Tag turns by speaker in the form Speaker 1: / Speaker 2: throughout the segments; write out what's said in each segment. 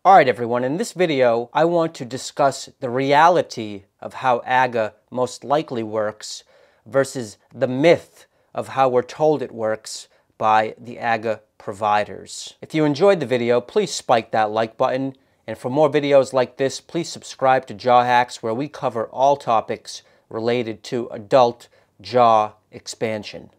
Speaker 1: Alright everyone, in this video I want to discuss the reality of how AGGA most likely works versus the myth of how we're told it works by the AGGA providers. If you enjoyed the video, please spike that like button, and for more videos like this, please subscribe to JawHacks, where we cover all topics related to adult jaw expansion.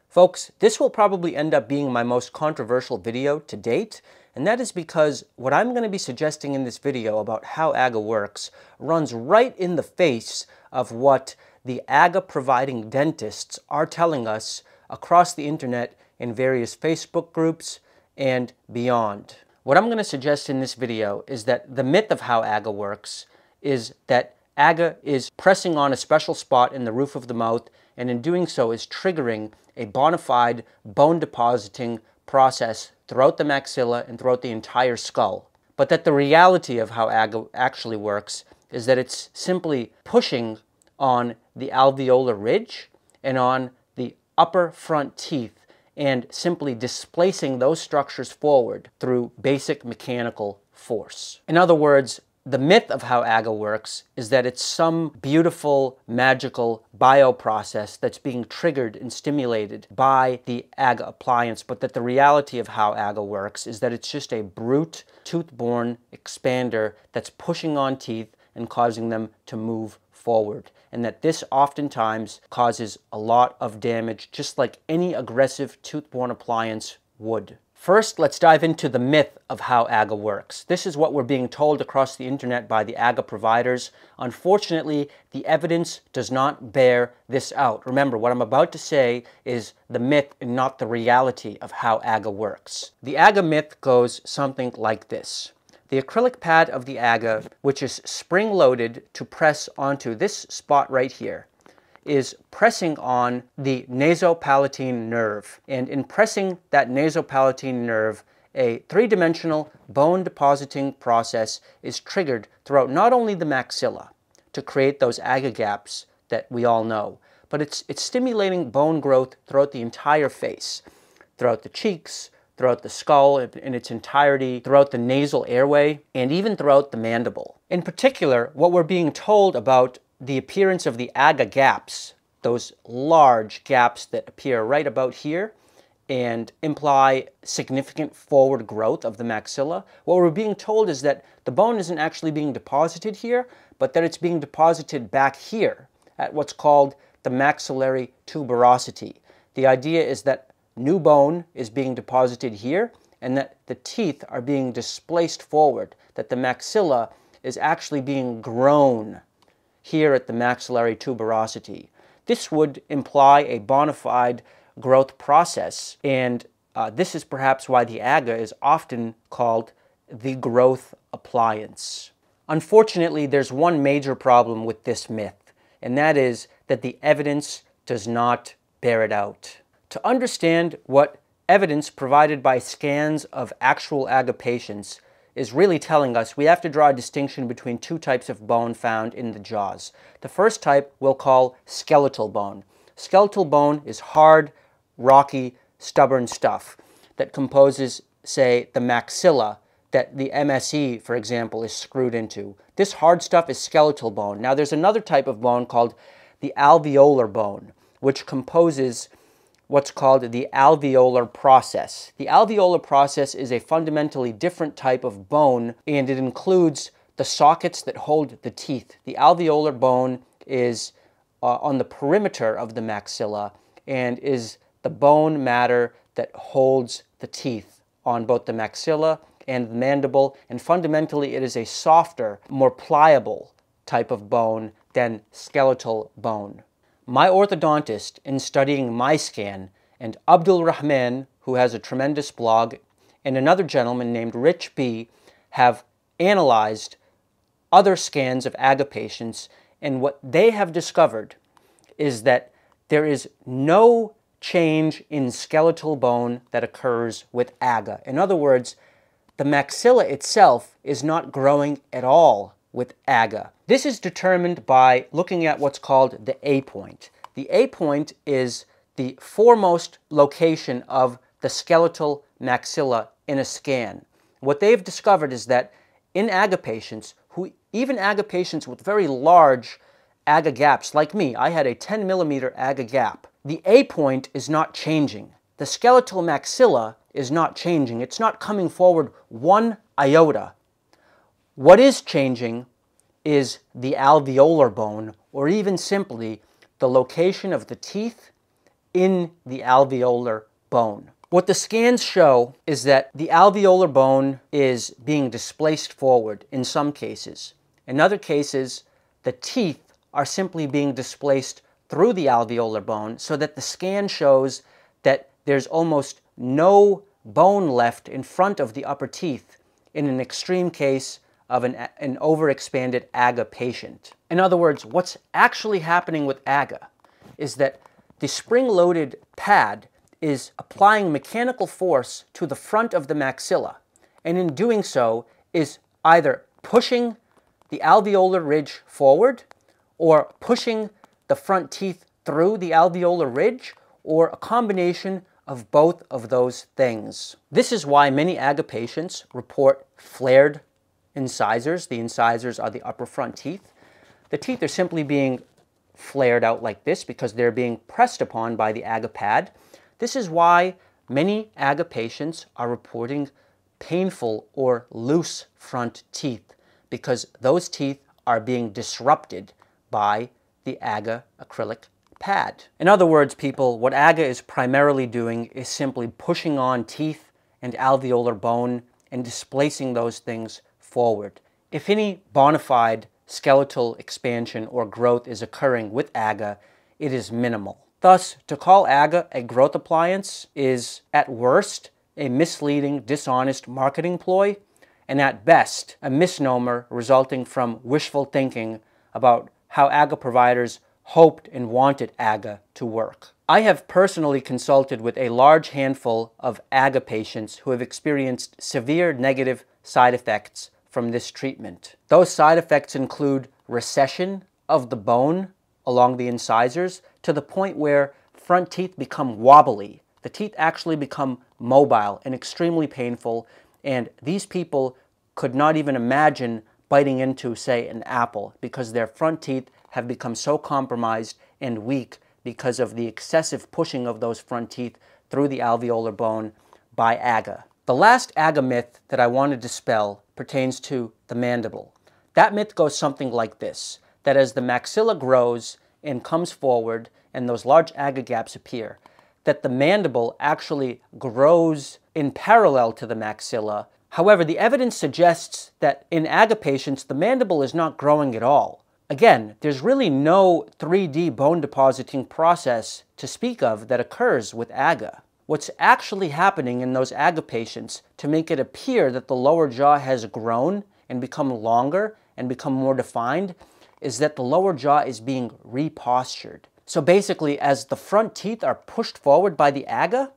Speaker 1: Folks, this will probably end up being my most controversial video to date, and that is because what I'm going to be suggesting in this video about how AGGA works runs right in the face of what the AGGA providing dentists are telling us across the internet in various Facebook groups and beyond. What I'm going to suggest in this video is that the myth of how AGGA works is that AGGA is pressing on a special spot in the roof of the mouth, and in doing so is triggering a bona fide bone depositing process throughout the maxilla and throughout the entire skull. But that the reality of how AGGA actually works is that it's simply pushing on the alveolar ridge and on the upper front teeth and simply displacing those structures forward through basic mechanical force. In other words, the myth of how AGGA works is that it's some beautiful, magical bioprocess that's being triggered and stimulated by the AGGA appliance, but that the reality of how AGGA works is that it's just a brute, tooth-borne expander that's pushing on teeth and causing them to move forward, and that this oftentimes causes a lot of damage, just like any aggressive tooth-borne appliance would. First, let's dive into the myth of how AGGA works. This is what we're being told across the internet by the AGGA providers. Unfortunately, the evidence does not bear this out. Remember, what I'm about to say is the myth and not the reality of how AGGA works. The AGGA myth goes something like this. The acrylic pad of the AGGA, which is spring-loaded to press onto this spot right here, is pressing on the nasopalatine nerve. And in pressing that nasopalatine nerve, a three-dimensional bone depositing process is triggered throughout not only the maxilla to create those AGGA gaps that we all know, but it's stimulating bone growth throughout the entire face, throughout the cheeks, throughout the skull in its entirety, throughout the nasal airway, and even throughout the mandible. In particular, what we're being told about the appearance of the AGGA gaps, those large gaps that appear right about here and imply significant forward growth of the maxilla, what we're being told is that the bone isn't actually being deposited here, but that it's being deposited back here at what's called the maxillary tuberosity. The idea is that new bone is being deposited here and that the teeth are being displaced forward, that the maxilla is actually being grown here at the maxillary tuberosity. This would imply a bona fide growth process, and this is perhaps why the AGGA is often called the growth appliance. Unfortunately, there's one major problem with this myth, and that is that the evidence does not bear it out. To understand what evidence provided by scans of actual AGGA patients is really telling us, we have to draw a distinction between two types of bone found in the jaws. The first type we'll call skeletal bone. Skeletal bone is hard, rocky, stubborn stuff that composes, say, the maxilla that the MSE, for example, is screwed into. This hard stuff is skeletal bone. Now, there's another type of bone called the alveolar bone, which composes what's called the alveolar process. The alveolar process is a fundamentally different type of bone, and it includes the sockets that hold the teeth. The alveolar bone is on the perimeter of the maxilla and is the bone matter that holds the teeth on both the maxilla and the mandible, and fundamentally it is a softer, more pliable type of bone than skeletal bone. My orthodontist, in studying my scan, and Abdul Rahman, who has a tremendous blog, and another gentleman named Rich B, have analyzed other scans of AGGA patients, and what they have discovered is that there is no change in skeletal bone that occurs with AGGA. In other words, the maxilla itself is not growing at all with AGGA. This is determined by looking at what's called the A point. The A point is the foremost location of the skeletal maxilla in a scan. What they've discovered is that in AGGA patients, even AGGA patients with very large AGGA gaps, like me, I had a 10 millimeter AGGA gap. The A point is not changing. The skeletal maxilla is not changing. It's not coming forward one iota. What is changing is the alveolar bone, or even simply the location of the teeth in the alveolar bone. What the scans show is that the alveolar bone is being displaced forward in some cases. In other cases, the teeth are simply being displaced through the alveolar bone, so that the scan shows that there's almost no bone left in front of the upper teeth in an extreme case of an overexpanded AGGA patient. In other words, what's actually happening with AGGA is that the spring-loaded pad is applying mechanical force to the front of the maxilla, and in doing so is either pushing the alveolar ridge forward or pushing the front teeth through the alveolar ridge, or a combination of both of those things. This is why many AGGA patients report flared incisors. The incisors are the upper front teeth. The teeth are simply being flared out like this because they're being pressed upon by the AGGA pad. This is why many AGGA patients are reporting painful or loose front teeth, because those teeth are being disrupted by the AGGA acrylic pad. In other words, people, what AGGA is primarily doing is simply pushing on teeth and alveolar bone and displacing those things forward. If any bona fide skeletal expansion or growth is occurring with AGGA, it is minimal. Thus, to call AGGA a growth appliance is, at worst, a misleading, dishonest marketing ploy, and at best, a misnomer resulting from wishful thinking about how AGGA providers hoped and wanted AGGA to work. I have personally consulted with a large handful of AGGA patients who have experienced severe negative side effects from this treatment. Those side effects include recession of the bone along the incisors to the point where front teeth become wobbly. The teeth actually become mobile and extremely painful, and these people could not even imagine biting into, say, an apple, because their front teeth have become so compromised and weak because of the excessive pushing of those front teeth through the alveolar bone by AGGA. The last AGGA myth that I want to dispel pertains to the mandible. That myth goes something like this, that as the maxilla grows and comes forward and those large AGGA gaps appear, that the mandible actually grows in parallel to the maxilla. However, the evidence suggests that in AGGA patients, the mandible is not growing at all. Again, there's really no 3D bone depositing process to speak of that occurs with AGGA. What's actually happening in those AGGA patients to make it appear that the lower jaw has grown and become longer and become more defined is that the lower jaw is being repostured. So basically, as the front teeth are pushed forward by the AGGA,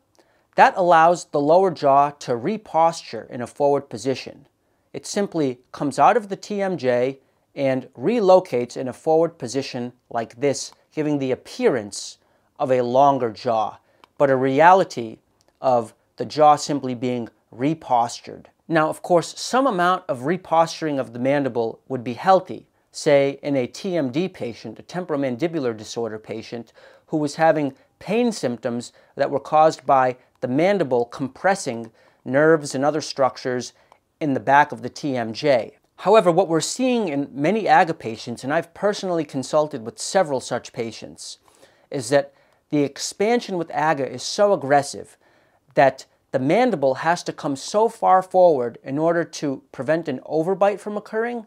Speaker 1: that allows the lower jaw to reposture in a forward position. It simply comes out of the TMJ and relocates in a forward position like this, giving the appearance of a longer jaw, but a reality of the jaw simply being repostured. Now, of course, some amount of reposturing of the mandible would be healthy, say in a TMD patient, a temporomandibular disorder patient, who was having pain symptoms that were caused by the mandible compressing nerves and other structures in the back of the TMJ. However, what we're seeing in many AGGA patients, and I've personally consulted with several such patients, is that the expansion with AGGA is so aggressive that the mandible has to come so far forward in order to prevent an overbite from occurring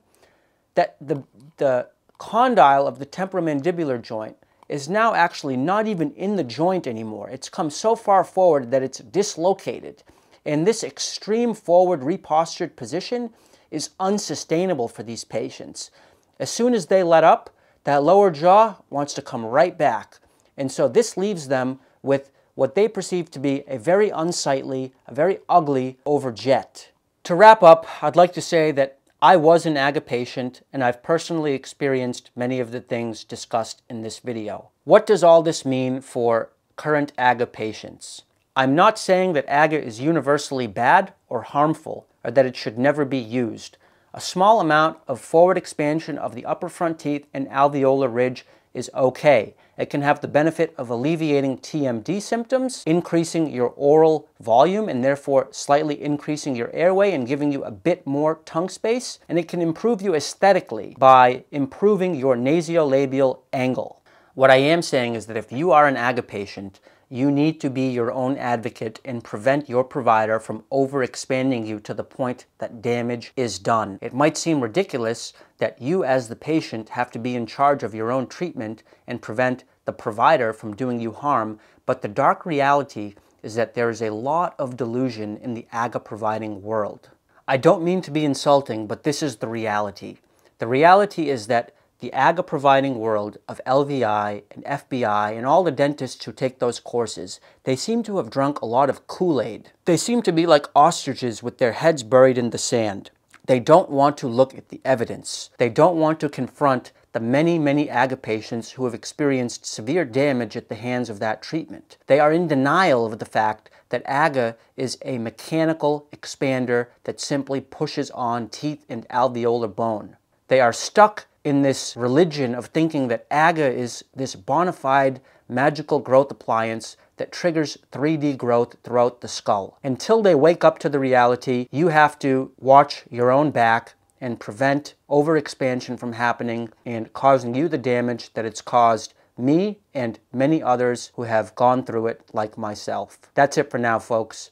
Speaker 1: that the condyle of the temporomandibular joint is now actually not even in the joint anymore. It's come so far forward that it's dislocated. And this extreme forward repostured position is unsustainable for these patients. As soon as they let up, that lower jaw wants to come right back. And so this leaves them with what they perceive to be a very unsightly, a very ugly overjet. To wrap up, I'd like to say that I was an AGGA patient, and I've personally experienced many of the things discussed in this video. What does all this mean for current AGGA patients? I'm not saying that AGGA is universally bad or harmful, or that it should never be used. A small amount of forward expansion of the upper front teeth and alveolar ridge is okay. It can have the benefit of alleviating TMD symptoms, increasing your oral volume and therefore slightly increasing your airway and giving you a bit more tongue space. And it can improve you aesthetically by improving your nasolabial angle. What I am saying is that if you are an AGGA patient, you need to be your own advocate and prevent your provider from overexpanding you to the point that damage is done. It might seem ridiculous that you as the patient have to be in charge of your own treatment and prevent the provider from doing you harm, but the dark reality is that there is a lot of delusion in the AGGA providing world. I don't mean to be insulting, but this is the reality. The reality is that the AGGA providing world of LVI and FBI and all the dentists who take those courses, they seem to have drunk a lot of Kool-Aid. They seem to be like ostriches with their heads buried in the sand. They don't want to look at the evidence. They don't want to confront the many, many AGGA patients who have experienced severe damage at the hands of that treatment. They are in denial of the fact that AGGA is a mechanical expander that simply pushes on teeth and alveolar bone. They are stuck in this religion of thinking that AGGA is this bona fide magical growth appliance that triggers 3D growth throughout the skull. Until they wake up to the reality, you have to watch your own back and prevent overexpansion from happening and causing you the damage that it's caused me and many others who have gone through it like myself. That's it for now, folks.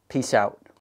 Speaker 1: Peace out.